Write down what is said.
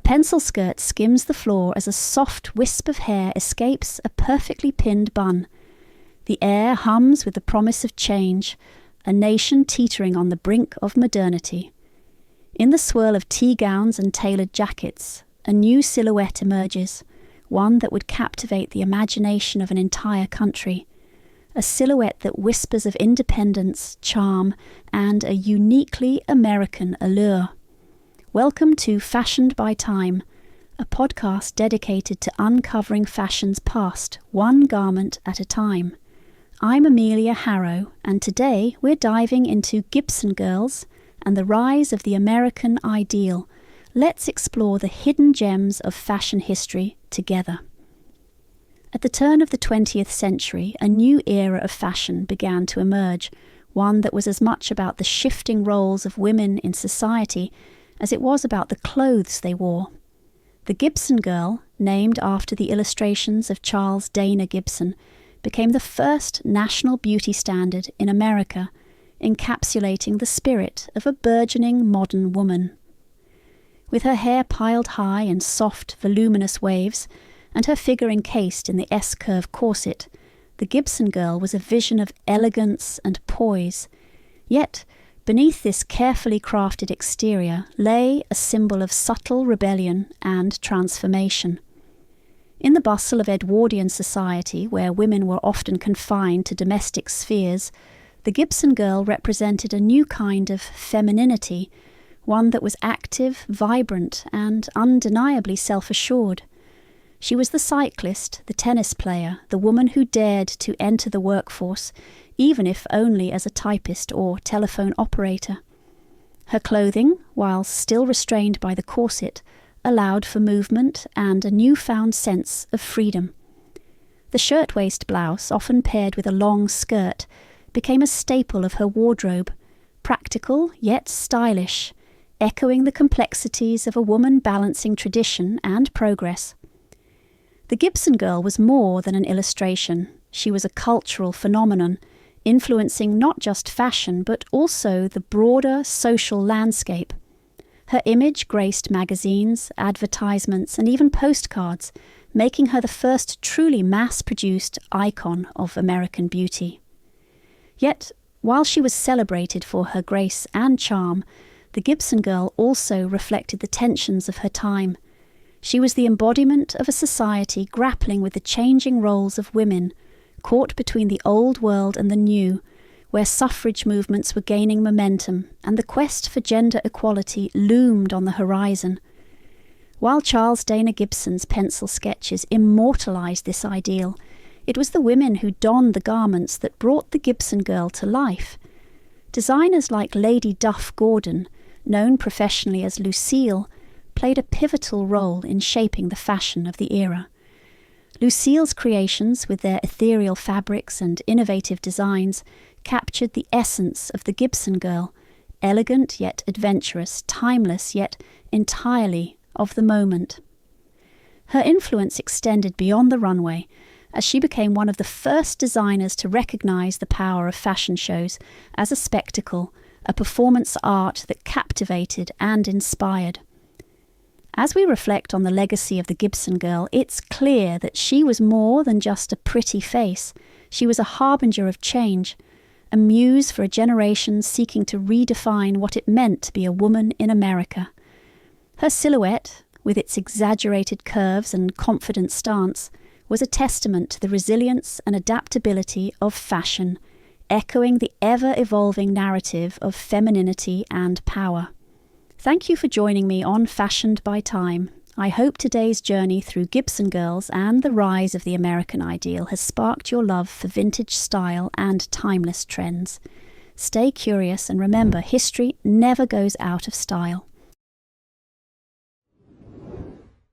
pencil skirt skims the floor as a soft wisp of hair escapes a perfectly pinned bun. The air hums with the promise of change, a nation teetering on the brink of modernity. In the swirl of tea gowns and tailored jackets, a new silhouette emerges, one that would captivate the imagination of an entire country. A silhouette that whispers of independence, charm, and a uniquely American allure. Welcome to Fashioned by Time, a podcast dedicated to uncovering fashion's past, one garment at a time. I'm Amelia Harrow, and today we're diving into Gibson Girls and the rise of the American ideal. Let's explore the hidden gems of fashion history together. At the turn of the 20th century, a new era of fashion began to emerge, one that was as much about the shifting roles of women in society as it was about the clothes they wore. The Gibson Girl, named after the illustrations of Charles Dana Gibson, became the first national beauty standard in America, encapsulating the spirit of a burgeoning modern woman. With her hair piled high in soft, voluminous waves, and her figure encased in the S-curve corset, the Gibson Girl was a vision of elegance and poise. Yet, beneath this carefully crafted exterior lay a symbol of subtle rebellion and transformation. In the bustle of Edwardian society, where women were often confined to domestic spheres, the Gibson Girl represented a new kind of femininity, one that was active, vibrant, and undeniably self-assured. She was the cyclist, the tennis player, the woman who dared to enter the workforce, even if only as a typist or telephone operator. Her clothing, while still restrained by the corset, allowed for movement and a newfound sense of freedom. The shirtwaist blouse, often paired with a long skirt, became a staple of her wardrobe, practical yet stylish, echoing the complexities of a woman balancing tradition and progress. The Gibson Girl was more than an illustration. She was a cultural phenomenon, influencing not just fashion but also the broader social landscape. Her image graced magazines, advertisements, and even postcards, making her the first truly mass-produced icon of American beauty. Yet, while she was celebrated for her grace and charm, the Gibson Girl also reflected the tensions of her time. She was the embodiment of a society grappling with the changing roles of women, caught between the old world and the new, where suffrage movements were gaining momentum and the quest for gender equality loomed on the horizon. While Charles Dana Gibson's pencil sketches immortalized this ideal, it was the women who donned the garments that brought the Gibson Girl to life. Designers like Lady Duff Gordon, known professionally as Lucille, played a pivotal role in shaping the fashion of the era. Lucille's creations, with their ethereal fabrics and innovative designs, captured the essence of the Gibson Girl, elegant yet adventurous, timeless yet entirely of the moment. Her influence extended beyond the runway, as she became one of the first designers to recognize the power of fashion shows as a spectacle, a performance art that captivated and inspired. As we reflect on the legacy of the Gibson Girl, it's clear that she was more than just a pretty face. She was a harbinger of change, a muse for a generation seeking to redefine what it meant to be a woman in America. Her silhouette, with its exaggerated curves and confident stance, was a testament to the resilience and adaptability of fashion, echoing the ever-evolving narrative of femininity and power. Thank you for joining me on Fashioned by Time. I hope today's journey through Gibson Girls and the rise of the American ideal has sparked your love for vintage style and timeless trends. Stay curious and remember, history never goes out of style.